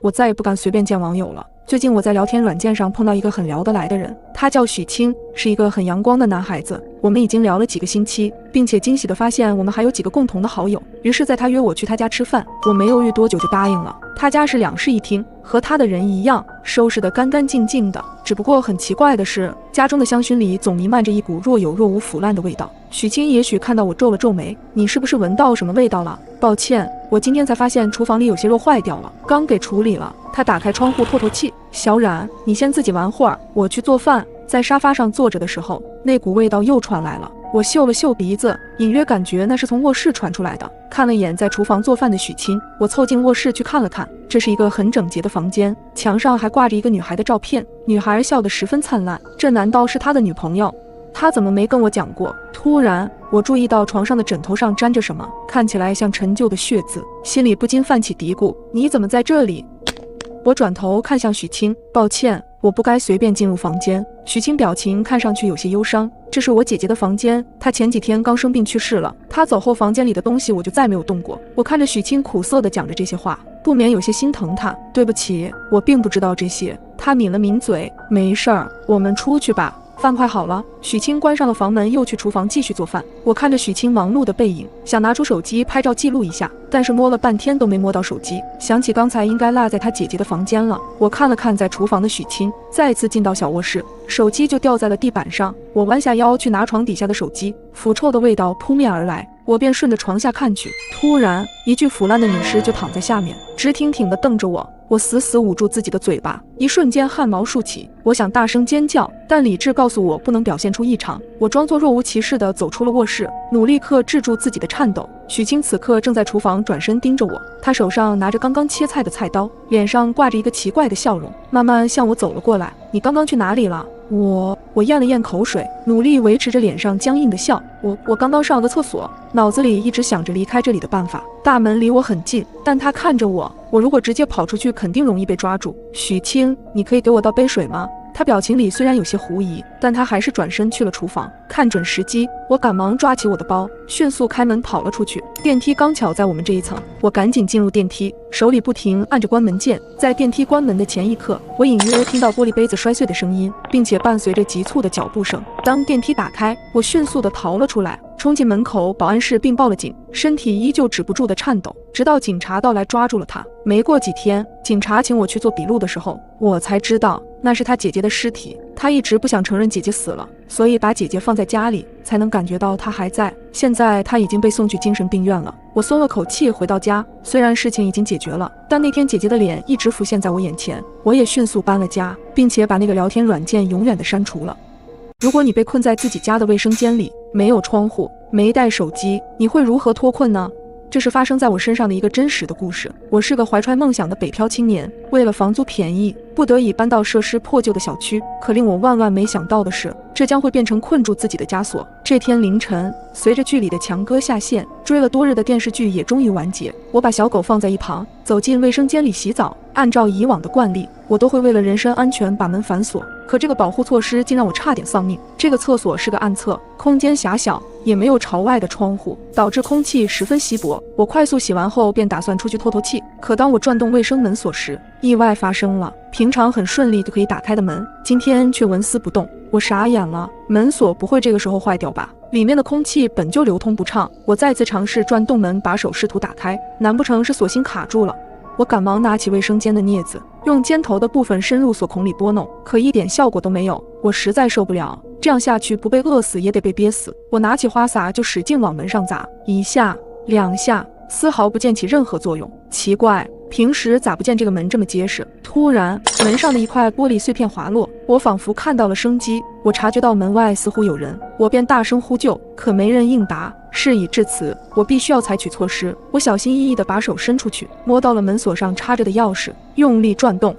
我再也不敢随便见网友了。最近我在聊天软件上碰到一个很聊得来的人，他叫许清，是一个很阳光的男孩子。我们已经聊了几个星期，并且惊喜地发现我们还有几个共同的好友。于是在他约我去他家吃饭，我没犹豫多久就答应了。他家是2室1厅，和他的人一样，收拾得干干净净的。只不过很奇怪的是，家中的香薰里总弥漫着一股若有若无腐烂的味道。许清也许看到我皱了皱眉，你是不是闻到什么味道了？抱歉，我今天才发现厨房里有些肉坏掉了，刚给处理了。他打开窗户透透气。小冉，你先自己玩会儿，我去做饭。在沙发上坐着的时候，那股味道又传来了。我嗅了嗅鼻子，隐约感觉那是从卧室传出来的。看了眼在厨房做饭的许清，我凑进卧室去看了看。这是一个很整洁的房间，墙上还挂着一个女孩的照片，女孩笑得十分灿烂。这难道是他的女朋友？他怎么没跟我讲过？突然，我注意到床上的枕头上沾着什么，看起来像陈旧的血渍，心里不禁泛起嘀咕：你怎么在这里？我转头看向许清，抱歉，我不该随便进入房间。许清表情看上去有些忧伤。这是我姐姐的房间，她前几天刚生病去世了。她走后，房间里的东西我就再没有动过。我看着许清苦涩地讲着这些话，不免有些心疼她。对不起，我并不知道这些。她抿了抿嘴，没事儿，我们出去吧。饭快好了，许清关上了房门，又去厨房继续做饭。我看着许清忙碌的背影，想拿出手机拍照记录一下，但是摸了半天都没摸到手机。想起刚才应该落在他姐姐的房间了，我看了看在厨房的许清，再次进到小卧室，手机就掉在了地板上。我弯下腰去拿床底下的手机，腐臭的味道扑面而来，我便顺着床下看去。突然，一具腐烂的女尸就躺在下面，直挺挺地瞪着我。我死死捂住自己的嘴巴，一瞬间汗毛竖起，我想大声尖叫，但理智告诉我不能表现出异常。我装作若无其事地走出了卧室，努力克制住自己的颤抖。许清此刻正在厨房转身盯着我，他手上拿着刚刚切菜的菜刀，脸上挂着一个奇怪的笑容，慢慢向我走了过来。你刚刚去哪里了？我咽了咽口水，努力维持着脸上僵硬的笑。我刚刚上了个厕所，脑子里一直想着离开这里的办法。大门离我很近，但他看着我，我如果直接跑出去，肯定容易被抓住。许清，你可以给我倒杯水吗？他表情里虽然有些狐疑，但他还是转身去了厨房。看准时机，我赶忙抓起我的包，迅速开门跑了出去。电梯刚巧在我们这一层，我赶紧进入电梯，手里不停按着关门键。在电梯关门的前一刻，我隐约听到玻璃杯子摔碎的声音，并且伴随着急促的脚步声。当电梯打开，我迅速地逃了出来，冲进门口保安室并报了警，身体依旧止不住的颤抖，直到警察到来抓住了他。没过几天，警察请我去做笔录的时候，我才知道那是他姐姐的尸体。他一直不想承认姐姐死了，所以把姐姐放在家里，才能感觉到她还在。现在她已经被送去精神病院了。我松了口气回到家，虽然事情已经解决了，但那天姐姐的脸一直浮现在我眼前。我也迅速搬了家，并且把那个聊天软件永远的删除了。如果你被困在自己家的卫生间里，没有窗户，没带手机，你会如何脱困呢？这是发生在我身上的一个真实的故事。我是个怀揣梦想的北漂青年，为了房租便宜，不得已搬到设施破旧的小区。可令我万万没想到的是，这将会变成困住自己的枷锁。这天凌晨，随着剧里的强哥下线，追了多日的电视剧也终于完结。我把小狗放在一旁，走进卫生间里洗澡。按照以往的惯例，我都会为了人身安全把门反锁，可这个保护措施竟让我差点丧命。这个厕所是个暗厕，空间狭小，也没有朝外的窗户，导致空气十分稀薄。我快速洗完后便打算出去透透气，可当我转动卫生门锁时，意外发生了。平常很顺利就可以打开的门，今天却纹丝不动。我傻眼了，门锁不会这个时候坏掉吧？里面的空气本就流通不畅。我再次尝试转动门把手试图打开，难不成是锁芯卡住了？我赶忙拿起卫生间的镊子，用尖头的部分深入锁孔里拨弄，可一点效果都没有。我实在受不了，这样下去不被饿死也得被憋死。我拿起花洒就使劲往门上砸，1下2下，丝毫不见起任何作用。奇怪，平时咋不见这个门这么结实？突然，门上的一块玻璃碎片滑落，我仿佛看到了生机。我察觉到门外似乎有人，我便大声呼救，可没人应答。事已至此，我必须要采取措施。我小心翼翼地把手伸出去，摸到了门锁上插着的钥匙，用力转动，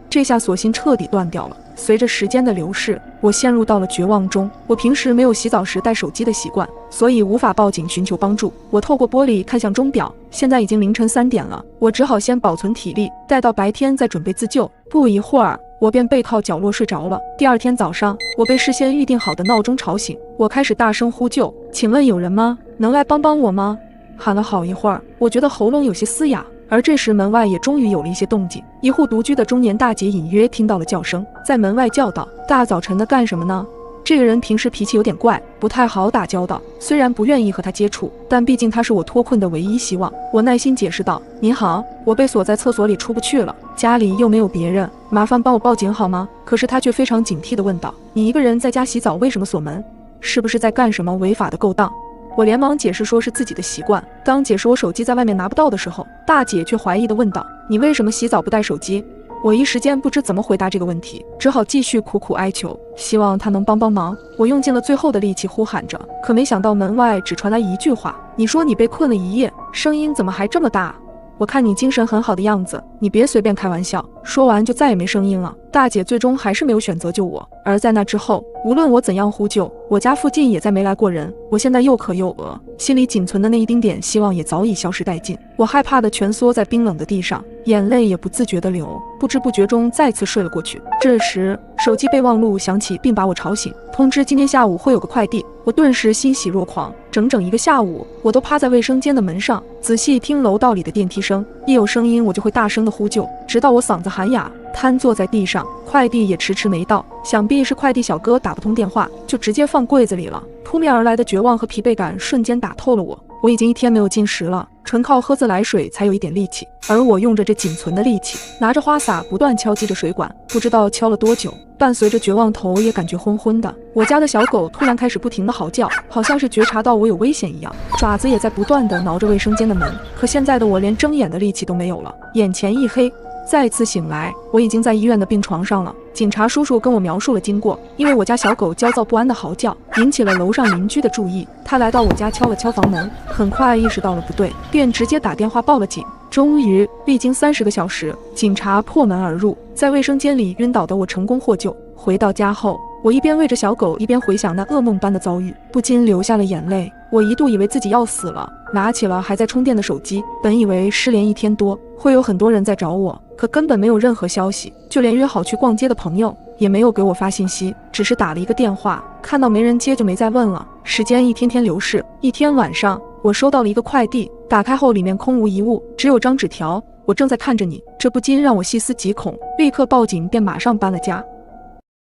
这下锁芯彻底断掉了。随着时间的流逝，我陷入到了绝望中。我平时没有洗澡时带手机的习惯，所以无法报警寻求帮助。我透过玻璃看向钟表，现在已经凌晨3点了。我只好先保存体力，待到白天再准备自救。不一会儿，我便背靠角落睡着了。第二天早上，我被事先预定好的闹钟吵醒，我开始大声呼救：“请问有人吗？能来帮帮我吗？”喊了好一会儿，我觉得喉咙有些嘶哑，而这时门外也终于有了一些动静，一户独居的中年大姐隐约听到了叫声，在门外叫道：“大早晨的干什么呢？”这个人平时脾气有点怪，不太好打交道，虽然不愿意和他接触，但毕竟他是我脱困的唯一希望。我耐心解释道：“您好，我被锁在厕所里出不去了，家里又没有别人，麻烦帮我报警好吗？”可是他却非常警惕地问道：“你一个人在家洗澡，为什么锁门？是不是在干什么违法的勾当？”我连忙解释说是自己的习惯。刚解释我手机在外面拿不到的时候，大姐却怀疑地问道：“你为什么洗澡不带手机？”我一时间不知怎么回答这个问题，只好继续苦苦哀求，希望他能帮帮忙。我用尽了最后的力气呼喊着，可没想到门外只传来一句话：“你说你被困了一夜，声音怎么还这么大？我看你精神很好的样子，你别随便开玩笑。”说完就再也没声音了。大姐最终还是没有选择救我，而在那之后，无论我怎样呼救，我家附近也再没来过人。我现在又渴又饿，心里仅存的那一丁点希望也早已消失殆尽。我害怕地蜷缩在冰冷的地上，眼泪也不自觉地流，不知不觉中再次睡了过去。这时手机备忘录响起，并把我吵醒，通知今天下午会有个快递。我顿时欣喜若狂，整整一个下午，我都趴在卫生间的门上，仔细听楼道里的电梯声，一有声音我就会大声地呼救，直到我嗓子喊哑，瘫坐在地上。快递也迟迟没到，想必是快递小哥打不通电话，就直接放柜子里了。扑面而来的绝望和疲惫感瞬间打透了我。我已经一天没有进食了，纯靠喝自来水才有一点力气，而我用着这仅存的力气，拿着花洒不断敲击着水管，不知道敲了多久，伴随着绝望，头也感觉昏昏的。我家的小狗突然开始不停地嚎叫，好像是觉察到我有危险一样，爪子也在不断地挠着卫生间的门。可现在的我连睁眼的力气都没有了，眼前一黑。再次醒来，我已经在医院的病床上了。警察叔叔跟我描述了经过，因为我家小狗焦躁不安的嚎叫，引起了楼上邻居的注意。他来到我家敲了敲房门，很快意识到了不对，便直接打电话报了警。终于，历经30个小时，警察破门而入，在卫生间里晕倒的我成功获救。回到家后，我一边喂着小狗，一边回想那噩梦般的遭遇，不禁流下了眼泪。我一度以为自己要死了，拿起了还在充电的手机，本以为失联1天多会有很多人在找我，可根本没有任何消息，就连约好去逛街的朋友也没有给我发信息，只是打了一个电话，看到没人接就没再问了。时间一天天流逝，一天晚上，我收到了一个快递，打开后里面空无一物，只有张纸条：“我正在看着你。”这不禁让我细思极恐，立刻报警，便马上搬了家。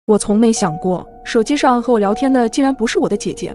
我从没想过，手机上和我聊天的竟然不是我的姐姐。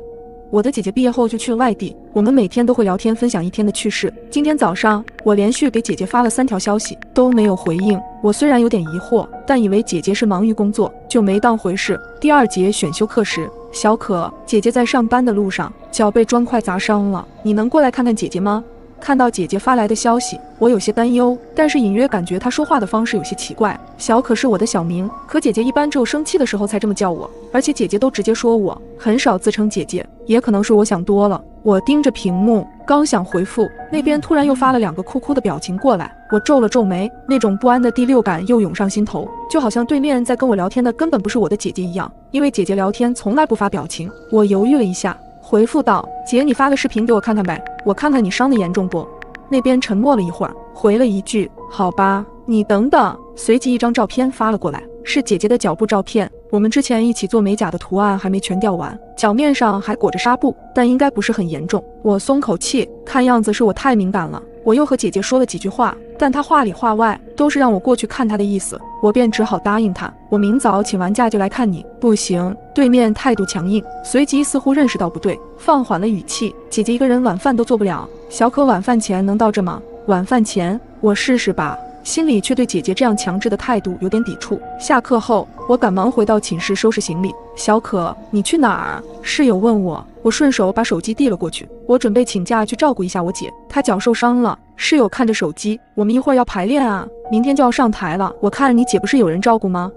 我的姐姐毕业后就去了外地，我们每天都会聊天，分享一天的趣事。今天早上，我连续给姐姐发了3条消息，都没有回应。我虽然有点疑惑，但以为姐姐是忙于工作，就没当回事。第2节选修课时，小可，姐姐在上班的路上，脚被砖块砸伤了，你能过来看看姐姐吗？看到姐姐发来的消息，我有些担忧，但是隐约感觉她说话的方式有些奇怪。小可是我的小名，可姐姐一般只有生气的时候才这么叫我，而且姐姐都直接说我，很少自称姐姐。也可能是我想多了。我盯着屏幕，刚想回复，那边突然又发了2个哭哭的表情过来。我皱了皱眉，那种不安的第6感又涌上心头，就好像对面在跟我聊天的根本不是我的姐姐一样，因为姐姐聊天从来不发表情。我犹豫了一下，回复道：“姐，你发个视频给我看看呗，我看看你伤得严重不？”那边沉默了一会儿，回了一句：“好吧，你等等。”随即一张照片发了过来，是姐姐的脚部照片。我们之前一起做美甲的图案还没全掉完，脚面上还裹着纱布，但应该不是很严重。我松口气，看样子是我太敏感了。我又和姐姐说了几句话，但她话里话外都是让我过去看她的意思，我便只好答应她。我明早请完假就来看你。不行，对面态度强硬，随即似乎认识到不对，放缓了语气：“姐姐一个人晚饭都做不了，小可晚饭前能到这吗？”晚饭前，我试试吧。心里却对姐姐这样强制的态度有点抵触。下课后，我赶忙回到寝室收拾行李。小可，你去哪儿？室友问我，我顺手把手机递了过去。我准备请假去照顾一下我姐，她脚受伤了。室友看着手机，我们一会儿要排练啊，明天就要上台了。我看你姐不是有人照顾吗？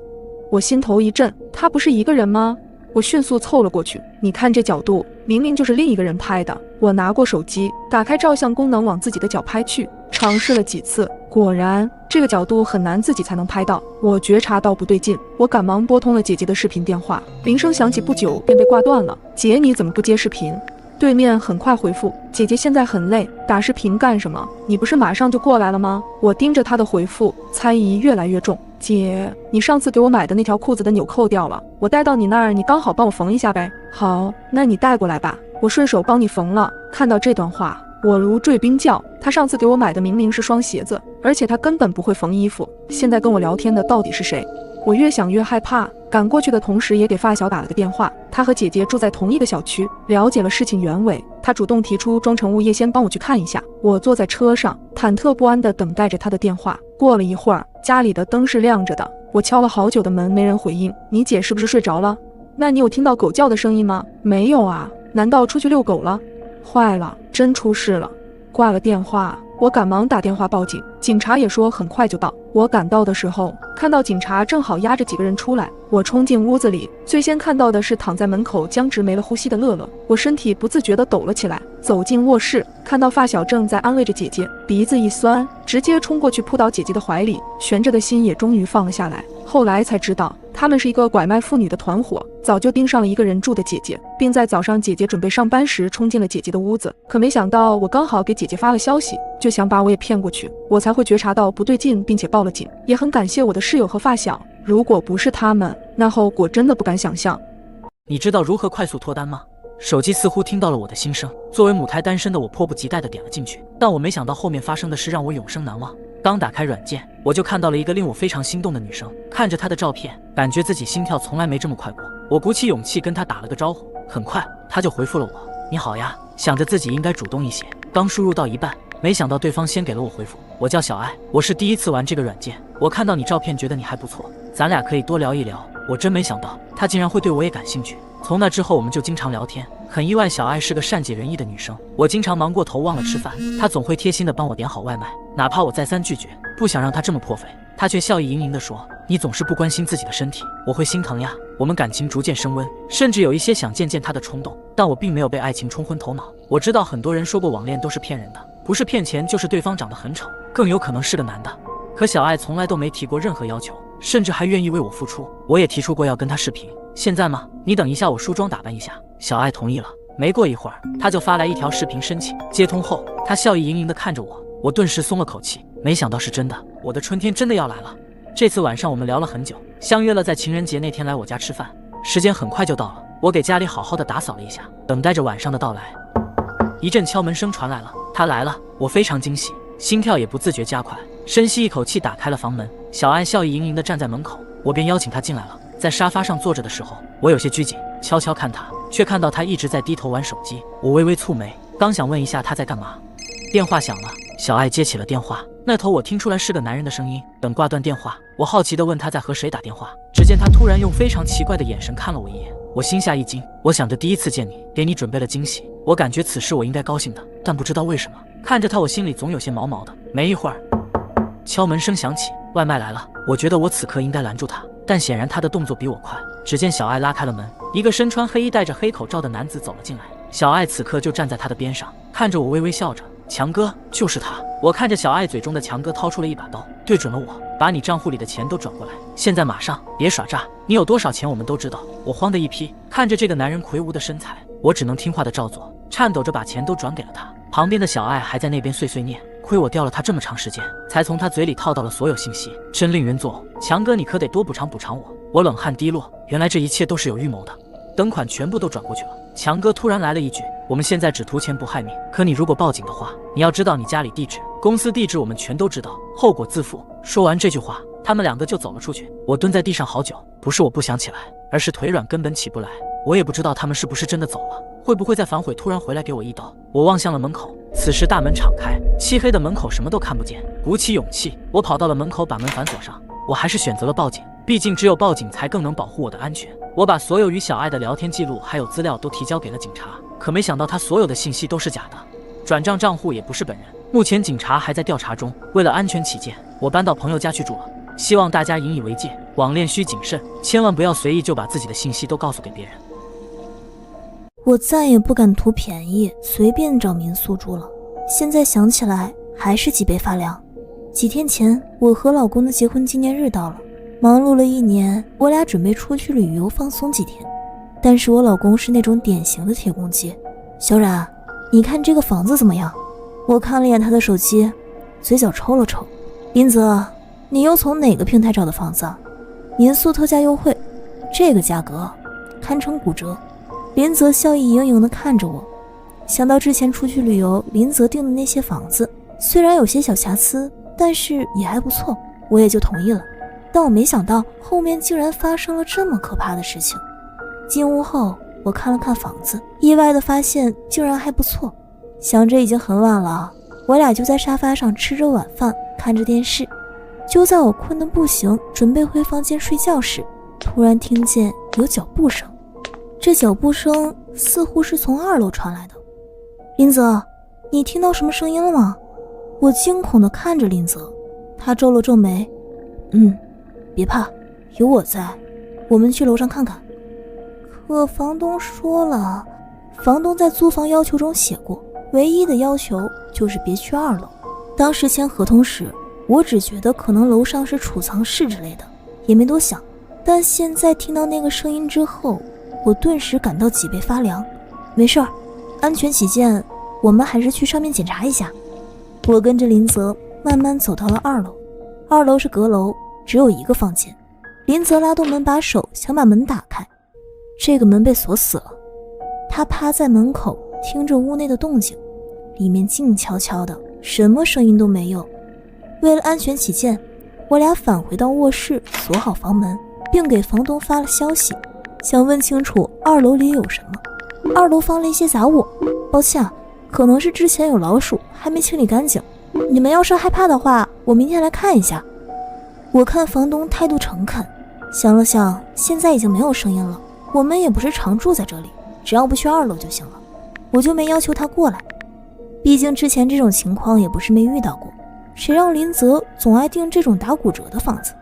我心头一震，她不是一个人吗？我迅速凑了过去，你看这角度，明明就是另一个人拍的。我拿过手机，打开照相功能，往自己的脚拍去，尝试了几次，果然这个角度很难自己才能拍到。我觉察到不对劲，我赶忙拨通了姐姐的视频电话，铃声响起不久便被挂断了。姐，你怎么不接视频？对面很快回复：姐姐现在很累，打视频干什么？你不是马上就过来了吗？我盯着她的回复，猜疑越来越重。姐，你上次给我买的那条裤子的纽扣掉了，我带到你那儿，你刚好帮我缝一下呗。好，那你带过来吧，我顺手帮你缝了。看到这段话，我如坠冰窖，他上次给我买的明明是双鞋子，而且他根本不会缝衣服，现在跟我聊天的到底是谁？我越想越害怕，赶过去的同时也给发小打了个电话，他和姐姐住在同一个小区，了解了事情原委。他主动提出装成物业先帮我去看一下。我坐在车上，忐忑不安地等待着他的电话。过了一会儿，家里的灯是亮着的，我敲了好久的门，没人回应。你姐是不是睡着了？那你有听到狗叫的声音吗？没有啊，难道出去遛狗了？坏了，真出事了。挂了电话，我赶忙打电话报警，警察也说很快就到。我赶到的时候，看到警察正好押着几个人出来，我冲进屋子里，最先看到的是躺在门口僵直没了呼吸的乐乐，我身体不自觉地抖了起来。走进卧室，看到发小正在安慰着姐姐，鼻子一酸，直接冲过去扑倒姐姐的怀里，悬着的心也终于放了下来。后来才知道，他们是一个拐卖妇女的团伙，早就盯上了一个人住的姐姐，并在早上姐姐准备上班时冲进了姐姐的屋子。可没想到我刚好给姐姐发了消息，就想把我也骗过去，我才会觉察到不对劲，并且报了警。也很感谢我的室友和发小，如果不是他们，那后果真的不敢想象。你知道如何快速脱单吗？手机似乎听到了我的心声，作为母胎单身的我迫不及待地点了进去，但我没想到后面发生的事让我永生难忘。刚打开软件，我就看到了一个令我非常心动的女生，看着她的照片，感觉自己心跳从来没这么快过。我鼓起勇气跟她打了个招呼，很快她就回复了我：你好呀。想着自己应该主动一些，刚输入到一半，没想到对方先给了我回复：我叫小爱，我是第一次玩这个软件，我看到你照片觉得你还不错，咱俩可以多聊一聊。我真没想到她竟然会对我也感兴趣。从那之后我们就经常聊天，很意外小爱是个善解人意的女生。我经常忙过头忘了吃饭，她总会贴心的帮我点好外卖，哪怕我再三拒绝，不想让她这么破费，她却笑意盈盈地说：你总是不关心自己的身体，我会心疼呀。我们感情逐渐升温，甚至有一些想见见她的冲动，但我并没有被爱情冲昏头脑。我知道很多人说过网恋都是骗人的，不是骗钱就是对方长得很丑，更有可能是个男的。可小爱从来都没提过任何要求，甚至还愿意为我付出。我也提出过要跟她视频，现在吗？你等一下，我梳妆打扮一下。小爱同意了。没过一会儿，她就发来一条视频申请。接通后，她笑意盈盈地看着我，我顿时松了口气，没想到是真的，我的春天真的要来了。这次晚上我们聊了很久，相约了在情人节那天来我家吃饭。时间很快就到了，我给家里好好的打扫了一下，等待着晚上的到来。一阵敲门声传来了，他来了，我非常惊喜，心跳也不自觉加快，深吸一口气打开了房门。小爱笑意盈盈地站在门口，我便邀请她进来了。在沙发上坐着的时候，我有些拘谨，悄悄看她，却看到她一直在低头玩手机。我微微蹙眉，刚想问一下她在干嘛，电话响了，小爱接起了电话，那头我听出来是个男人的声音。等挂断电话，我好奇地问他在和谁打电话，只见他突然用非常奇怪的眼神看了我一眼，我心下一惊。我想着第一次见你，给你准备了惊喜，我感觉此时我应该高兴的，但不知道为什么看着他我心里总有些毛毛的。没一会儿，敲门声响起，外卖来了。我觉得我此刻应该拦住他，但显然他的动作比我快。只见小爱拉开了门，一个身穿黑衣戴着黑口罩的男子走了进来，小爱此刻就站在他的边上，看着我微微笑着。强哥，就是他。我看着小爱嘴中的强哥掏出了一把刀，对准了我，把你账户里的钱都转过来，现在马上，别耍诈，你有多少钱我们都知道。我慌得一批，看着这个男人魁梧的身材，我只能听话的照做，颤抖着把钱都转给了他。旁边的小爱还在那边碎碎念，亏我吊了他这么长时间，才从他嘴里套到了所有信息，真令人作呕。强哥，你可得多补偿补偿我。我冷汗滴落，原来这一切都是有预谋的。等款全部都转过去了，强哥突然来了一句：我们现在只图钱不害命，可你如果报警的话，你要知道你家里地址、公司地址我们全都知道，后果自负。说完这句话，他们两个就走了出去。我蹲在地上好久，不是我不想起来，而是腿软根本起不来。我也不知道他们是不是真的走了，会不会在反悔突然回来给我一刀。我望向了门口，此时大门敞开，漆黑的门口什么都看不见。鼓起勇气，我跑到了门口，把门反锁上。我还是选择了报警，毕竟只有报警才更能保护我的安全。我把所有与小爱的聊天记录还有资料都提交给了警察，可没想到他所有的信息都是假的，转账账户也不是本人。目前警察还在调查中，为了安全起见，我搬到朋友家去住了。希望大家引以为戒，网恋需谨慎，千万不要随意就把自己的信息都告诉给别人。我再也不敢图便宜随便找民宿住了，现在想起来还是脊背发凉。几天前我和老公的结婚纪念日到了，忙碌了一年，我俩准备出去旅游放松几天。但是我老公是那种典型的铁公鸡。小冉，你看这个房子怎么样？我看了眼他的手机，嘴角抽了抽。林泽，你又从哪个平台找的房子？民宿特价优惠，这个价格堪称骨折。林泽笑意盈盈地看着我，想到之前出去旅游林泽订的那些房子，虽然有些小瑕疵，但是也还不错，我也就同意了。但我没想到后面竟然发生了这么可怕的事情。进屋后，我看了看房子，意外的发现竟然还不错。想着已经很晚了，我俩就在沙发上吃着晚饭，看着电视。就在我困得不行，准备回房间睡觉时，突然听见有脚步声。这脚步声似乎是从2楼传来的。林泽，你听到什么声音了吗？我惊恐地看着林泽，他皱了皱眉，别怕，有我在，我们去楼上看看。可房东说了，房东在租房要求中写过，唯一的要求就是别去2楼。当时签合同时，我只觉得可能楼上是储藏室之类的，也没多想。但现在听到那个声音之后，我顿时感到脊背发凉。没事儿，安全起见，我们还是去上面检查一下。我跟着林泽慢慢走到了2楼。2楼是阁楼，只有一个房间。林泽拉动门把手想把门打开，这个门被锁死了。他趴在门口听着屋内的动静，里面静悄悄的，什么声音都没有。为了安全起见，我俩返回到卧室，锁好房门，并给房东发了消息，想问清楚2楼里有什么。2楼放了一些杂物，抱歉，可能是之前有老鼠还没清理干净，你们要是害怕的话，我明天来看一下。我看房东态度诚恳，想了想，现在已经没有声音了，我们也不是常住在这里，只要不去2楼就行了。我就没要求他过来，毕竟之前这种情况也不是没遇到过，谁让林泽总爱订这种打骨折的房子。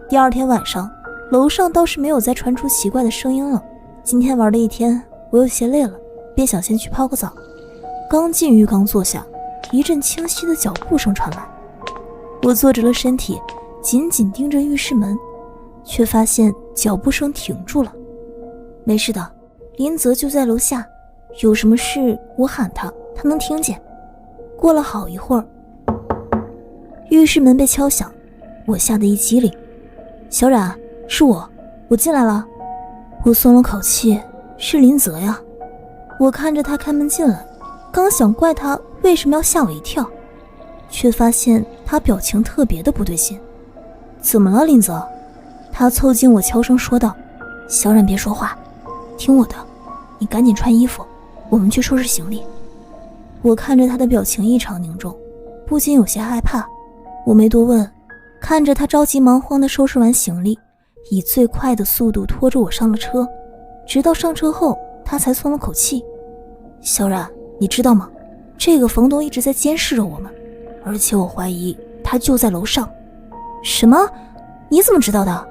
第2天晚上，楼上倒是没有再传出奇怪的声音了。今天玩了一天，我有些累了，便想先去泡个澡。刚进浴缸坐下，一阵清晰的脚步声传来。我坐直了身体，紧紧盯着浴室门，却发现脚步声停住了。没事的，林泽就在楼下，有什么事我喊他，他能听见。过了好一会儿，浴室门被敲响，我吓得一激灵。小冉，是我进来了。我松了口气，是林泽呀。我看着他开门进来，刚想怪他为什么要吓我一跳，却发现他表情特别的不对劲。怎么了，林泽？他凑近我悄声说道。小冉别说话，听我的，你赶紧穿衣服，我们去收拾行李。我看着他的表情异常凝重，不禁有些害怕。我没多问，看着他着急忙慌地收拾完行李，以最快的速度拖着我上了车。直到上车后，他才松了口气。小冉，你知道吗？这个房东一直在监视着我们，而且我怀疑他就在楼上。什么？你怎么知道的？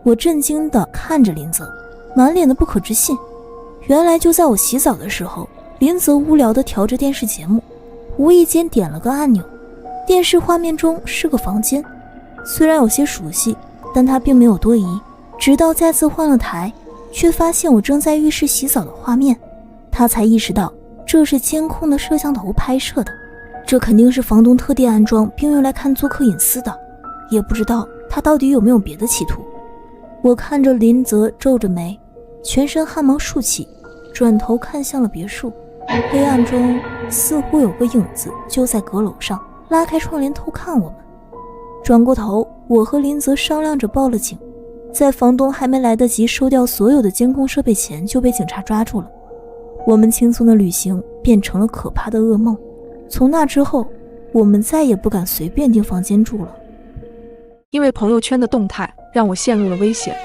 我震惊地看着林泽，满脸的不可置信。原来就在我洗澡的时候，林泽无聊地调着电视节目，无意间点了个按钮，电视画面中是个房间。虽然有些熟悉，但他并没有多疑，直到再次换了台，却发现我正在浴室洗澡的画面，他才意识到这是监控的摄像头拍摄的，这肯定是房东特地安装并用来看租客隐私的，也不知道他到底有没有别的企图。我看着林泽皱着眉，全身汗毛竖起，转头看向了别墅。黑暗中似乎有个影子就在阁楼上，拉开窗帘偷看我们。转过头，我和林泽商量着报了警，在房东还没来得及收掉所有的监控设备前就被警察抓住了。我们轻松的旅行变成了可怕的噩梦，从那之后我们再也不敢随便订房间住了。因为朋友圈的动态让我陷入了危险。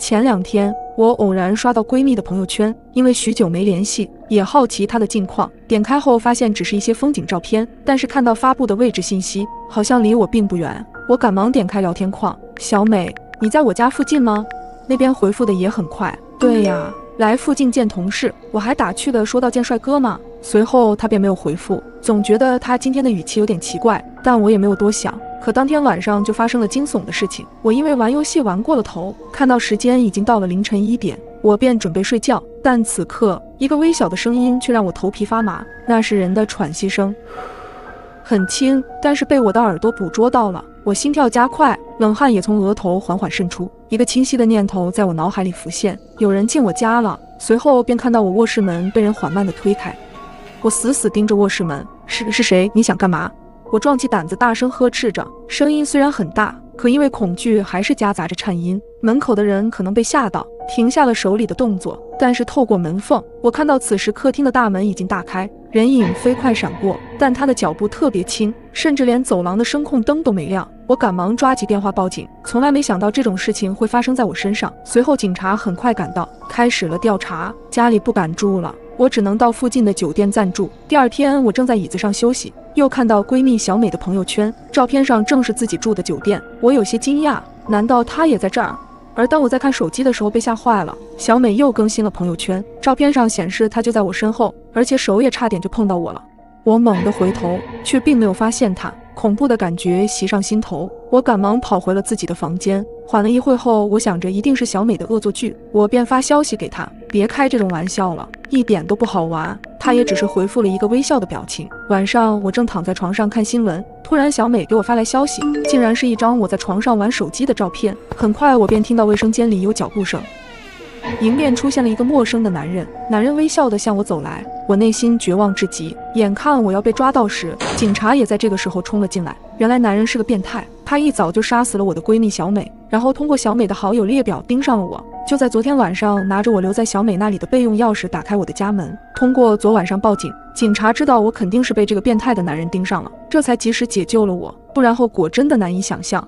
前2天我偶然刷到闺蜜的朋友圈，因为许久没联系，也好奇她的近况，点开后发现只是一些风景照片，但是看到发布的位置信息好像离我并不远。我赶忙点开聊天框，小美，你在我家附近吗？那边回复的也很快，对呀，来附近见同事，我还打趣的说到见帅哥吗？随后他便没有回复，总觉得他今天的语气有点奇怪，但我也没有多想。可当天晚上就发生了惊悚的事情，我因为玩游戏玩过了头，看到时间已经到了凌晨1点，我便准备睡觉，但此刻一个微小的声音却让我头皮发麻，那是人的喘息声，很轻，但是被我的耳朵捕捉到了。我心跳加快，冷汗也从额头缓缓渗出，一个清晰的念头在我脑海里浮现，有人进我家了。随后便看到我卧室门被人缓慢地推开，我死死盯着卧室门，是谁？你想干嘛？我壮起胆子大声呵斥着，声音虽然很大，可因为恐惧还是夹杂着颤音。门口的人可能被吓到，停下了手里的动作，但是透过门缝，我看到此时客厅的大门已经大开，人影飞快闪过，但他的脚步特别轻，甚至连走廊的声控灯都没亮。我赶忙抓起电话报警，从来没想到这种事情会发生在我身上。随后警察很快赶到，开始了调查。家里不敢住了，我只能到附近的酒店暂住。第二天，我正在椅子上休息，又看到闺蜜小美的朋友圈，照片上正是自己住的酒店。我有些惊讶，难道她也在这儿？而当我在看手机的时候，被吓坏了。小美又更新了朋友圈，照片上显示她就在我身后，而且手也差点就碰到我了。我猛地回头，却并没有发现她。恐怖的感觉袭上心头，我赶忙跑回了自己的房间。缓了一会后，我想着一定是小美的恶作剧，我便发消息给她，别开这种玩笑了，一点都不好玩。她也只是回复了一个微笑的表情。晚上我正躺在床上看新闻，突然小美给我发来消息，竟然是一张我在床上玩手机的照片。很快我便听到卫生间里有脚步声，迎面出现了一个陌生的男人，男人微笑地向我走来，我内心绝望至极。眼看我要被抓到时，警察也在这个时候冲了进来。原来男人是个变态，他一早就杀死了我的闺蜜小美，然后通过小美的好友列表盯上了我。就在昨天晚上，拿着我留在小美那里的备用钥匙打开我的家门。通过昨晚上报警，警察知道我肯定是被这个变态的男人盯上了，这才及时解救了我，不然后果真的难以想象。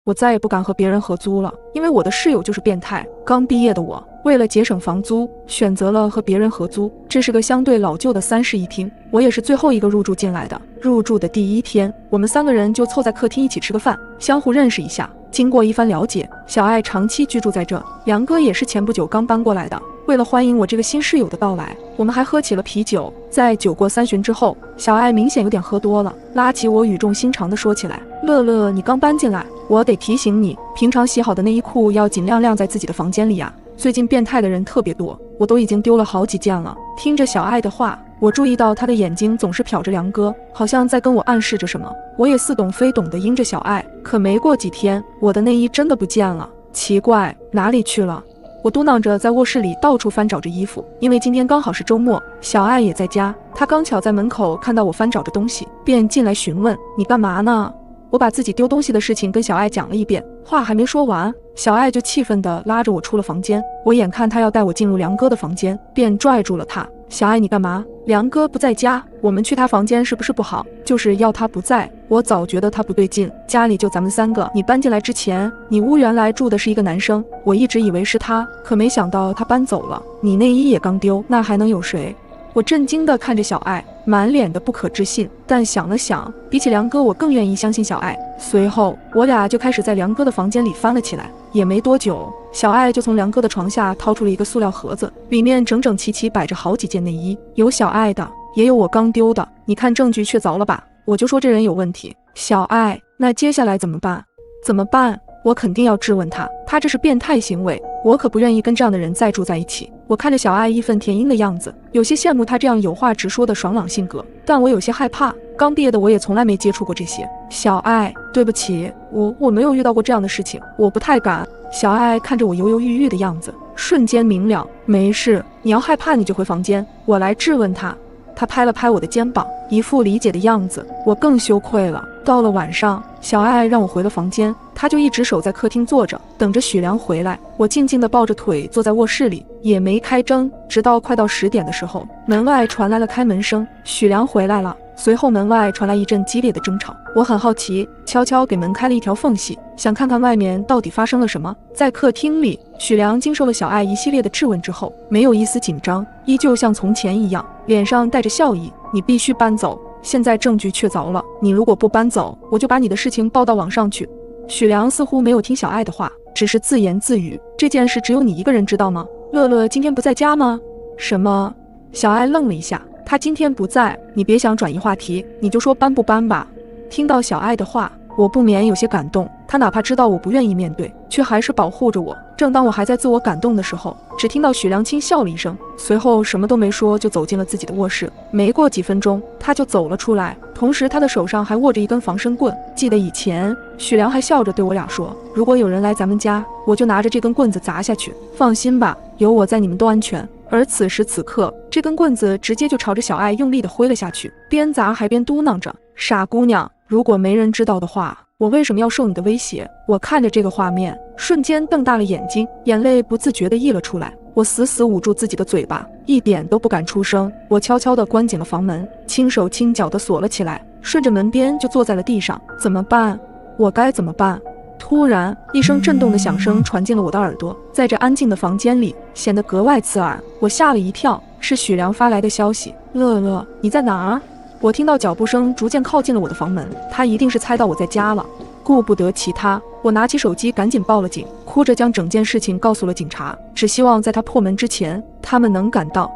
我再也不敢和别人合租了，因为我的室友就是变态。刚毕业的我，为了节省房租，选择了和别人合租。这是个相对老旧的3室1厅，我也是最后一个入住进来的。入住的第一天，我们3个人就凑在客厅一起吃个饭，相互认识一下。经过一番了解，小爱长期居住在这，梁哥也是前不久刚搬过来的。为了欢迎我这个新室友的到来，我们还喝起了啤酒。在酒过3巡之后，小爱明显有点喝多了，拉起我语重心长地说起来：乐乐，你刚搬进来，我得提醒你，平常洗好的内衣裤要尽量晾在自己的房间里呀。最近变态的人特别多，我都已经丢了好几件了。听着小爱的话，我注意到她的眼睛总是瞟着梁哥，好像在跟我暗示着什么。我也似懂非懂地应着小爱。可没过几天，我的内衣真的不见了，奇怪，哪里去了？我嘟囔着在卧室里到处翻找着衣服，因为今天刚好是周末，小爱也在家。她刚巧在门口看到我翻找着东西，便进来询问：你干嘛呢？我把自己丢东西的事情跟小爱讲了一遍，话还没说完，小爱就气愤地拉着我出了房间。我眼看她要带我进入梁哥的房间，便拽住了她。小爱，你干嘛？梁哥不在家，我们去他房间是不是不好？就是要他不在。我早觉得他不对劲，家里就咱们3个，你搬进来之前，你屋原来住的是一个男生，我一直以为是他，可没想到他搬走了，你内衣也刚丢，那还能有谁？我震惊地看着小爱，满脸的不可置信，但想了想，比起梁哥，我更愿意相信小爱。随后，我俩就开始在梁哥的房间里翻了起来。也没多久，小爱就从梁哥的床下掏出了一个塑料盒子，里面整整齐齐摆着好几件内衣，有小爱的，也有我刚丢的。你看证据确凿了吧？我就说这人有问题。小爱，那接下来怎么办？怎么办？我肯定要质问他，他这是变态行为，我可不愿意跟这样的人再住在一起。我看着小爱义愤填膺的样子，有些羡慕他这样有话直说的爽朗性格，但我有些害怕。刚毕业的我也从来没接触过这些。小爱，对不起，我没有遇到过这样的事情，我不太敢。小爱看着我犹犹豫豫的样子，瞬间明了，没事，你要害怕你就回房间，我来质问他。他拍了拍我的肩膀，一副理解的样子，我更羞愧了。到了晚上，小爱让我回了房间，他就一直守在客厅坐着，等着许良回来。我静静地抱着腿坐在卧室里，也没开灯，直到快到10点的时候，门外传来了开门声，许良回来了。随后门外传来一阵激烈的争吵，我很好奇，悄悄给门开了一条缝隙，想看看外面到底发生了什么。在客厅里，许良经受了小爱一系列的质问之后，没有一丝紧张，依旧像从前一样，脸上带着笑意。你必须搬走，现在证据确凿了，你如果不搬走，我就把你的事情报到网上去。许良似乎没有听小爱的话，只是自言自语，这件事只有你一个人知道吗？乐乐今天不在家吗？什么？小爱愣了一下，他今天不在，你别想转移话题，你就说搬不搬吧。听到小爱的话，我不免有些感动，他哪怕知道我不愿意面对，却还是保护着我。正当我还在自我感动的时候，只听到许良轻笑了一声，随后什么都没说就走进了自己的卧室。没过几分钟，他就走了出来，同时他的手上还握着一根防身棍。记得以前许良还笑着对我俩说，如果有人来咱们家，我就拿着这根棍子砸下去。放心吧，有我在，你们都安全。而此时此刻，这根棍子直接就朝着小爱用力地挥了下去，边砸还边嘟囔着：“傻姑娘，如果没人知道的话，我为什么要受你的威胁？”我看着这个画面，瞬间瞪大了眼睛，眼泪不自觉地溢了出来。我死死捂住自己的嘴巴，一点都不敢出声。我悄悄地关紧了房门，轻手轻脚地锁了起来，顺着门边就坐在了地上。怎么办？我该怎么办？突然，一声震动的响声传进了我的耳朵，在这安静的房间里显得格外刺耳。我吓了一跳，是许良发来的消息：“乐乐，你在哪儿？”我听到脚步声逐渐靠近了我的房门，他一定是猜到我在家了。顾不得其他，我拿起手机赶紧报了警，哭着将整件事情告诉了警察，只希望在他破门之前，他们能赶到。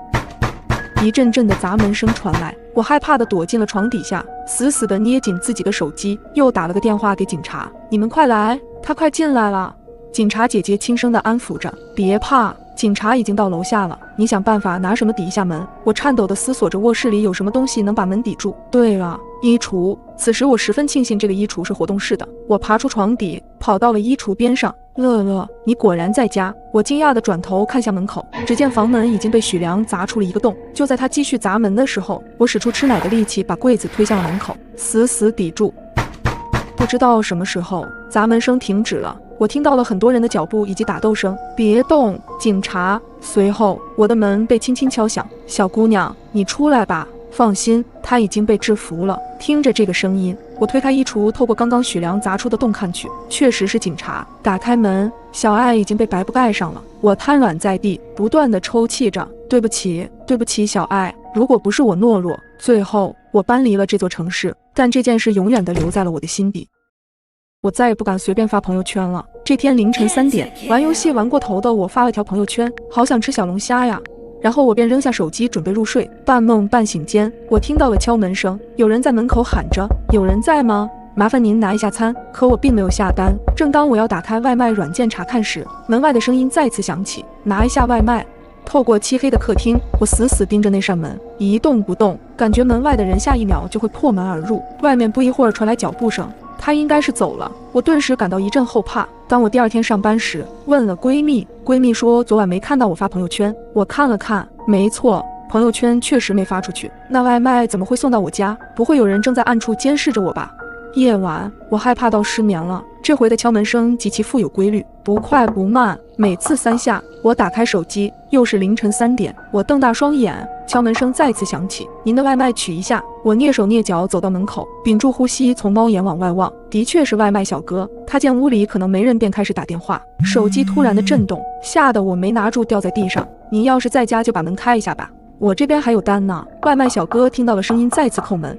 一阵阵的砸门声传来，我害怕地躲进了床底下，死死地捏紧自己的手机，又打了个电话给警察：“你们快来，他快进来了。”警察姐姐轻声地安抚着：“别怕，警察已经到楼下了，你想办法拿什么抵一下门。”我颤抖地思索着卧室里有什么东西能把门抵住。对了，衣橱。此时我十分庆幸这个衣橱是活动式的，我爬出床底，跑到了衣橱边上。乐乐，你果然在家。我惊讶地转头看向门口，只见房门已经被许良砸出了一个洞。就在他继续砸门的时候，我使出吃奶的力气把柜子推向了门口，死死抵住。不知道什么时候，砸门声停止了，我听到了很多人的脚步以及打斗声。别动，警察！随后，我的门被轻轻敲响。小姑娘，你出来吧。放心，他已经被制服了。听着这个声音，我推开衣橱，透过刚刚许良砸出的洞看去，确实是警察。打开门，小爱已经被白布盖上了。我瘫软在地，不断地抽泣着：“对不起，对不起，小爱。如果不是我懦弱，最后我搬离了这座城市，但这件事永远地留在了我的心底。我再也不敢随便发朋友圈了。”这天凌晨3点，玩游戏玩过头的我发了条朋友圈：“好想吃小龙虾呀。”然后我便扔下手机准备入睡，半梦半醒间，我听到了敲门声，有人在门口喊着：“有人在吗？麻烦您拿一下餐。”可我并没有下单。正当我要打开外卖软件查看时，门外的声音再次响起：“拿一下外卖。”透过漆黑的客厅，我死死盯着那扇门，一动不动，感觉门外的人下一秒就会破门而入。外面不一会儿传来脚步声，他应该是走了。我顿时感到一阵后怕。当我第二天上班时，问了闺蜜，闺蜜说昨晚没看到我发朋友圈。我看了看，没错，朋友圈确实没发出去。那外卖怎么会送到我家？不会有人正在暗处监视着我吧？夜晚，我害怕到失眠了。这回的敲门声极其富有规律，不快不慢，每次3下。我打开手机，又是凌晨3点。我瞪大双眼，敲门声再次响起：“您的外卖取一下。”我蹑手蹑脚走到门口，屏住呼吸，从猫眼往外望，的确是外卖小哥。他见屋里可能没人，便开始打电话。手机突然的震动，吓得我没拿住，掉在地上。“您要是在家就把门开一下吧，我这边还有单呢。”外卖小哥听到了声音，再次叩门。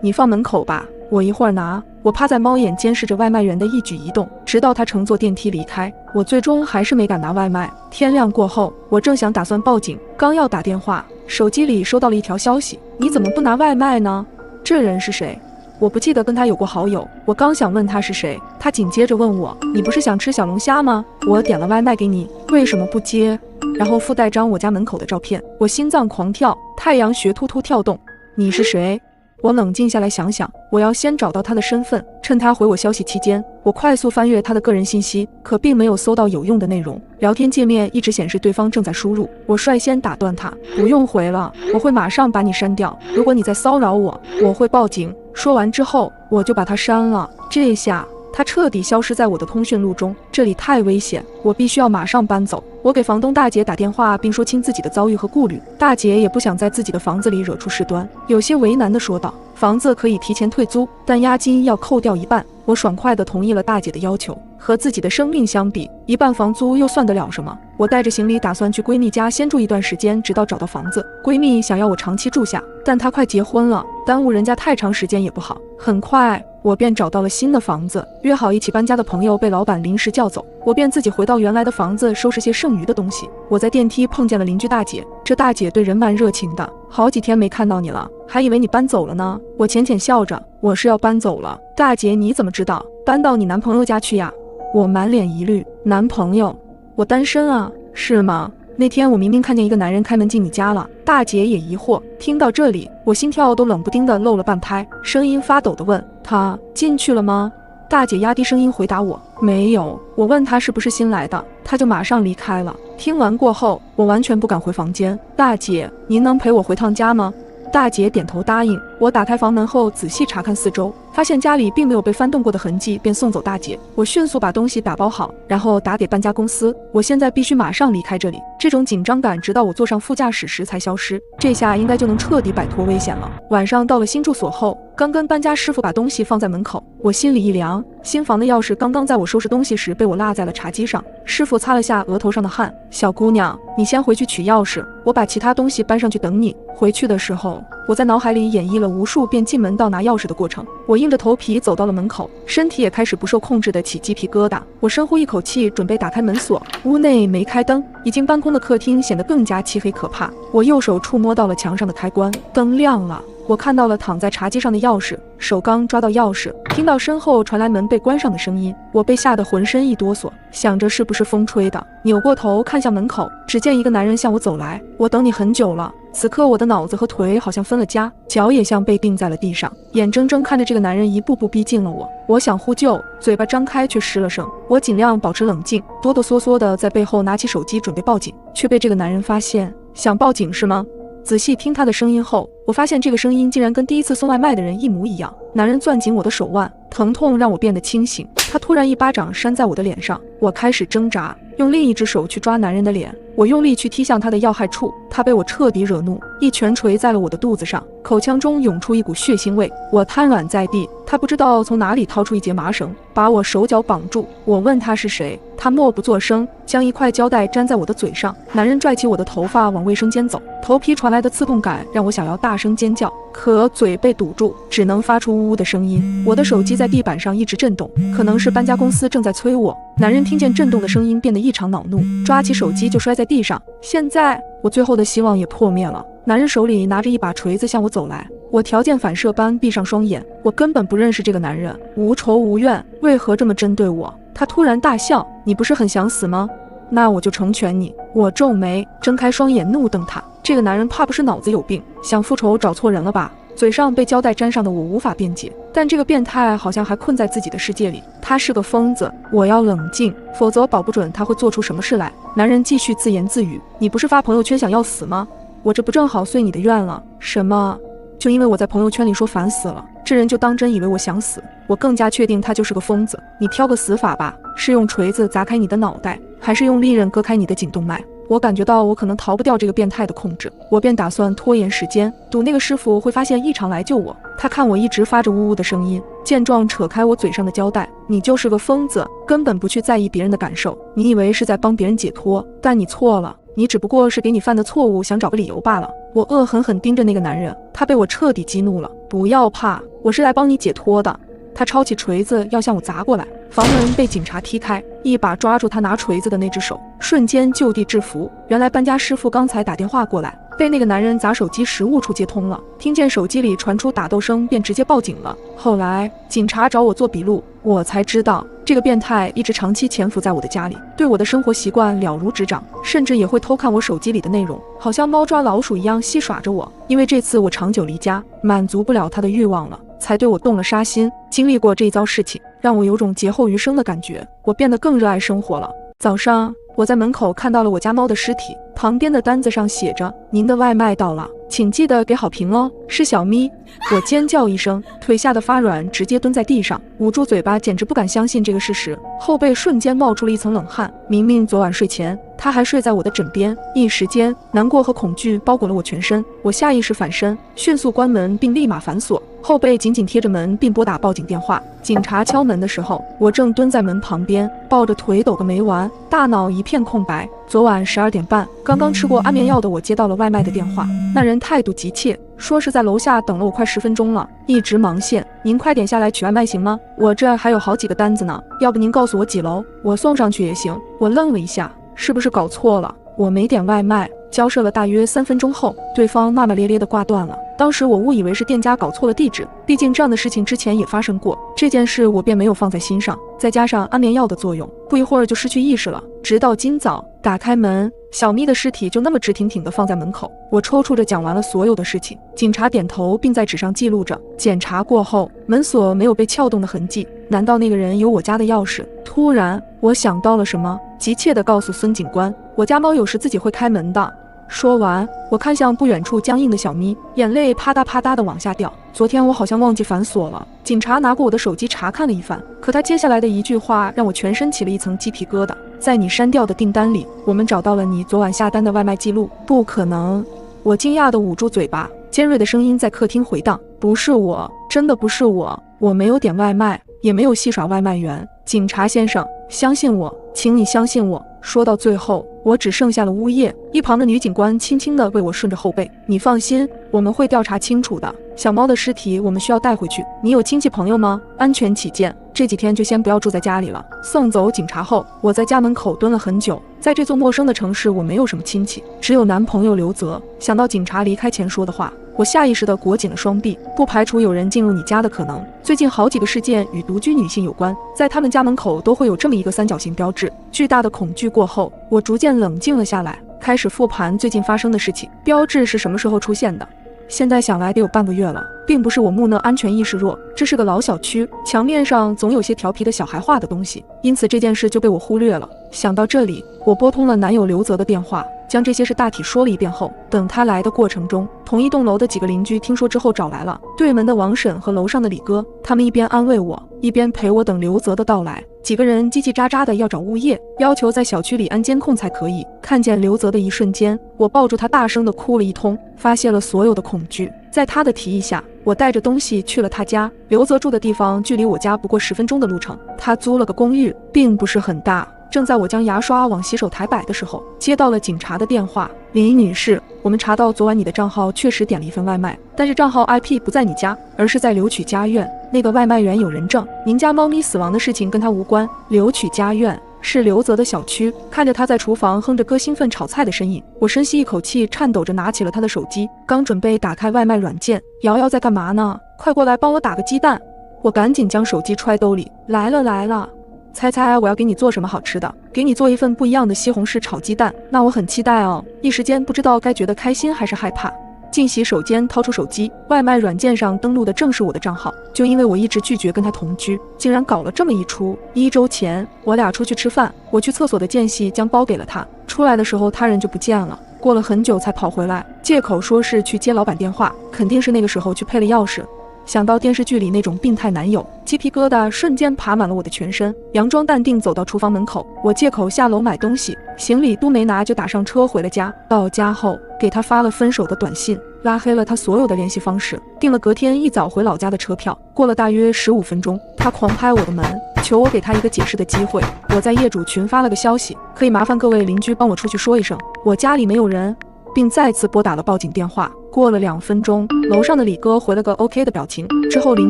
你放门口吧，我一会儿拿。我趴在猫眼监视着外卖员的一举一动，直到他乘坐电梯离开。我最终还是没敢拿外卖。天亮过后，我正想打算报警，刚要打电话，手机里收到了一条消息：“你怎么不拿外卖呢？”这人是谁？我不记得跟他有过好友。我刚想问他是谁，他紧接着问我：“你不是想吃小龙虾吗？我点了外卖给你，为什么不接？”然后附带张我家门口的照片。我心脏狂跳，太阳穴突突跳动。你是谁？我冷静下来想想，我要先找到他的身份。趁他回我消息期间，我快速翻阅他的个人信息，可并没有搜到有用的内容。聊天界面一直显示对方正在输入。我率先打断他：“不用回了，我会马上把你删掉。如果你再骚扰我，我会报警。”说完之后，我就把他删了。这下他彻底消失在我的通讯录中，这里太危险，我必须要马上搬走。我给房东大姐打电话，并说清自己的遭遇和顾虑。大姐也不想在自己的房子里惹出事端，有些为难地说道：“房子可以提前退租，但押金要扣掉1半。”我爽快地同意了大姐的要求。和自己的生命相比，1半房租又算得了什么？我带着行李打算去闺蜜家先住一段时间，直到找到房子。闺蜜想要我长期住下，但她快结婚了，耽误人家太长时间也不好。很快我便找到了新的房子，约好一起搬家的朋友被老板临时叫走，我便自己回到原来的房子，收拾些剩余的东西。我在电梯碰见了邻居大姐，这大姐对人蛮热情的。好几天没看到你了，还以为你搬走了呢。我浅浅笑着，我是要搬走了。大姐你怎么知道？搬到你男朋友家去呀？我满脸疑虑，男朋友？我单身啊。是吗？那天我明明看见一个男人开门进你家了。大姐也疑惑。听到这里，我心跳都冷不丁的漏了半拍，声音发抖的问：他进去了吗？大姐压低声音回答我：“没有。”我问她是不是新来的，她就马上离开了。听完过后，我完全不敢回房间。大姐，您能陪我回趟家吗？大姐点头答应。我打开房门后仔细查看四周，发现家里并没有被翻动过的痕迹，便送走大姐。我迅速把东西打包好，然后打给搬家公司。我现在必须马上离开这里。这种紧张感直到我坐上副驾驶时才消失，这下应该就能彻底摆脱危险了。晚上到了新住所后，刚跟搬家师傅把东西放在门口，我心里一凉。新房的钥匙刚刚在我收拾东西时被我落在了茶几上。师傅擦了下额头上的汗：“小姑娘，你先回去取钥匙，我把其他东西搬上去等你。”回去的时候，我在脑海里演绎了无数遍进门到拿钥匙的过程。我硬着头皮走到了门口，身体也开始不受控制的起鸡皮疙瘩。我深呼一口气，准备打开门锁。屋内没开灯，已经搬空的客厅显得更加漆黑可怕。我右手触摸到了墙上的开关，灯亮了。我看到了躺在茶几上的钥匙，手刚抓到钥匙，听到身后传来门被关上的声音，我被吓得浑身一哆嗦，想着是不是风吹的，扭过头看向门口，只见一个男人向我走来。我等你很久了。此刻我的脑子和腿好像分了家，脚也像被钉在了地上，眼睁睁看着这个男人一步步逼近了我。我想呼救，嘴巴张开却失了声。我尽量保持冷静，哆哆嗦嗦的在背后拿起手机准备报警，却被这个男人发现。想报警是吗？仔细听他的声音后，我发现这个声音竟然跟第一次送外卖的人一模一样。男人攥紧我的手腕，疼痛让我变得清醒。他突然一巴掌扇在我的脸上，我开始挣扎，用另一只手去抓男人的脸。我用力去踢向他的要害处，他被我彻底惹怒，一拳捶在了我的肚子上，口腔中涌出一股血腥味。我瘫软在地，他不知道从哪里掏出一节麻绳，把我手脚绑住。我问他是谁，他默不作声，将一块胶带粘在我的嘴上。男人拽起我的头发往卫生间走，头皮传来的刺痛感让我想要大声尖叫，可嘴被堵住，只能发出呜呜的声音。我的手机在地板上一直震动，可能是搬家公司正在催我。男人听见震动的声音变得异常恼怒，抓起手机就摔在地上。现在我最后的希望也破灭了。男人手里拿着一把锤子向我走来，我条件反射般闭上双眼。我根本不认识这个男人，无仇无怨，为何这么针对我？他突然大笑：“你不是很想死吗？那我就成全你。”我皱眉，睁开双眼怒瞪他。这个男人怕不是脑子有病，想复仇找错人了吧？嘴上被胶带粘上的我无法辩解，但这个变态好像还困在自己的世界里。他是个疯子，我要冷静，否则保不准他会做出什么事来。男人继续自言自语：“你不是发朋友圈想要死吗？我这不正好遂你的愿了？什么？就因为我在朋友圈里说烦死了，这人就当真以为我想死？我更加确定他就是个疯子。你挑个死法吧，是用锤子砸开你的脑袋，还是用利刃割开你的颈动脉？”我感觉到我可能逃不掉这个变态的控制，我便打算拖延时间，赌那个师傅会发现异常来救我。他看我一直发着呜呜的声音，见状扯开我嘴上的胶带：“你就是个疯子，根本不去在意别人的感受，你以为是在帮别人解脱，但你错了，你只不过是给你犯的错误想找个理由罢了。”我恶狠狠盯着那个男人，他被我彻底激怒了。不要怕，我是来帮你解脱的。他抄起锤子要向我砸过来，房门被警察踢开，一把抓住他拿锤子的那只手，瞬间就地制服。原来搬家师傅刚才打电话过来，被那个男人砸手机时误触接通了，听见手机里传出打斗声，便直接报警了。后来警察找我做笔录，我才知道这个变态一直长期潜伏在我的家里，对我的生活习惯了如指掌，甚至也会偷看我手机里的内容，好像猫抓老鼠一样戏耍着我。因为这次我长久离家，满足不了他的欲望了，才对我动了杀心。经历过这一遭事情，让我有种劫后余生的感觉，我变得更热爱生活了。早上我在门口看到了我家猫的尸体，旁边的单子上写着：“您的外卖到了，请记得给好评哦。”是小咪。我尖叫一声，腿吓得发软，直接蹲在地上，捂住嘴巴，简直不敢相信这个事实，后背瞬间冒出了一层冷汗。明明昨晚睡前他还睡在我的枕边，一时间难过和恐惧包裹了我全身。我下意识反身，迅速关门并立马反锁，后背紧紧贴着门，并拨打报警电话。警察敲门的时候，我正蹲在门旁边，抱着腿抖个没完，大脑一片空白。昨晚12点半，刚刚吃过安眠药的我接到了外卖的电话，那人态度急切，说是在楼下等了我快10分钟了，一直忙线，您快点下来取外卖行吗？我这还有好几个单子呢，要不您告诉我几楼，我送上去也行。我愣了一下，是不是搞错了？我没点外卖，交涉了大约3分钟后，对方骂骂咧咧地挂断了。当时我误以为是店家搞错了地址，毕竟这样的事情之前也发生过，这件事我便没有放在心上。再加上安眠药的作用，不一会儿就失去意识了。直到今早打开门，小咪的尸体就那么直挺挺地放在门口。我抽搐着讲完了所有的事情，警察点头，并在纸上记录着。检查过后，门锁没有被撬动的痕迹，难道那个人有我家的钥匙？突然我想到了什么，急切地告诉孙警官，我家猫有时自己会开门的。说完，我看向不远处僵硬的小咪，眼泪啪嗒啪嗒地往下掉。昨天我好像忘记反锁了。警察拿过我的手机查看了一番，可他接下来的一句话让我全身起了一层鸡皮疙瘩。在你删掉的订单里，我们找到了你昨晚下单的外卖记录。不可能！我惊讶地捂住嘴巴，尖锐的声音在客厅回荡：不是我，真的不是我，我没有点外卖，也没有戏耍外卖员。警察先生，相信我，请你相信我。说到最后，我只剩下了呜咽。一旁的女警官轻轻地为我顺着后背：你放心，我们会调查清楚的。小猫的尸体我们需要带回去，你有亲戚朋友吗？安全起见，这几天就先不要住在家里了。送走警察后，我在家门口蹲了很久。在这座陌生的城市，我没有什么亲戚，只有男朋友刘泽。想到警察离开前说的话，我下意识地裹紧了双臂，不排除有人进入你家的可能。最近好几个事件与独居女性有关，在他们家门口都会有这么一个三角形标志。巨大的恐惧过后，我逐渐冷静了下来，开始复盘最近发生的事情。标志是什么时候出现的？现在想来得有半个月了，并不是我木讷安全意识弱，这是个老小区，墙面上总有些调皮的小孩画的东西，因此这件事就被我忽略了。想到这里，我拨通了男友刘泽的电话，将这些事大体说了一遍后，等他来的过程中，同一栋楼的几个邻居听说之后找来了，对门的王婶和楼上的李哥，他们一边安慰我，一边陪我等刘泽的到来。几个人叽叽喳喳的要找物业，要求在小区里安监控才可以。看见刘泽的一瞬间，我抱住他大声的哭了一通，发泄了所有的恐惧。在他的提议下，我带着东西去了他家。刘泽住的地方距离我家不过10分钟的路程，他租了个公寓，并不是很大。正在我将牙刷往洗手台摆的时候，接到了警察的电话。李女士，我们查到昨晚你的账号确实点了一份外卖，但是账号 IP 不在你家，而是在留取家苑。那个外卖员有人证，您家猫咪死亡的事情跟他无关。留取家苑是刘泽的小区。看着他在厨房哼着歌兴奋炒菜的身影，我深吸一口气，颤抖着拿起了他的手机，刚准备打开外卖软件。瑶瑶在干嘛呢？快过来帮我打个鸡蛋。我赶紧将手机揣兜里，来了。猜猜我要给你做什么好吃的？给你做一份不一样的西红柿炒鸡蛋。那我很期待哦。一时间不知道该觉得开心还是害怕。进洗手间掏出手机，外卖软件上登录的正是我的账号。就因为我一直拒绝跟他同居，竟然搞了这么一出。1周前我俩出去吃饭，我去厕所的间隙将包给了他，出来的时候他人就不见了，过了很久才跑回来，借口说是去接老板电话，肯定是那个时候去配了钥匙。想到电视剧里那种病态男友，鸡皮疙瘩瞬间爬满了我的全身。佯装淡定走到厨房门口，我借口下楼买东西，行李都没拿就打上车回了家。到家后给他发了分手的短信，拉黑了他所有的联系方式，订了隔天一早回老家的车票。过了大约15分钟，他狂拍我的门，求我给他一个解释的机会。我在业主群发了个消息，可以麻烦各位邻居帮我出去说一声，我家里没有人，并再次拨打了报警电话。过了2分钟，楼上的李哥回了个 OK 的表情，之后邻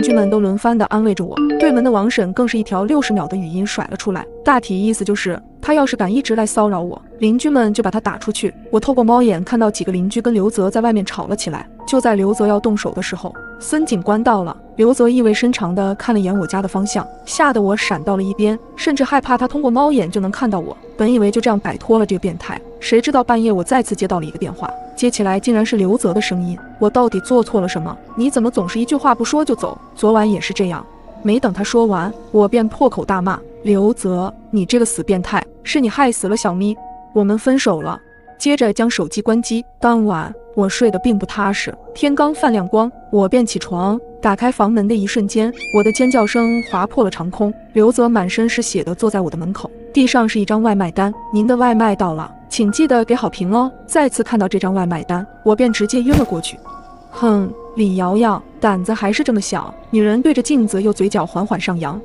居们都轮番的安慰着我，对门的王婶更是一条60秒的语音甩了出来，大体意思就是他要是敢一直来骚扰我，邻居们就把他打出去。我透过猫眼看到几个邻居跟刘泽在外面吵了起来。就在刘泽要动手的时候，孙警官到了。刘泽意味深长地看了眼我家的方向，吓得我闪到了一边，甚至害怕他通过猫眼就能看到我。本以为就这样摆脱了这个变态，谁知道半夜我再次接到了一个电话，接起来竟然是刘泽的声音。我到底做错了什么？你怎么总是一句话不说就走？昨晚也是这样。没等他说完，我便破口大骂：刘泽，你这个死变态，是你害死了小咪，我们分手了。接着将手机关机。当晚我睡得并不踏实，天刚泛亮光，我便起床。打开房门的一瞬间，我的尖叫声划破了长空。刘泽满身是血的坐在我的门口，地上是一张外卖单，您的外卖到了，请记得给好评哦。再次看到这张外卖单，我便直接晕了过去。哼，李瑶瑶胆子还是这么小。女人对着镜子又嘴角缓缓上扬，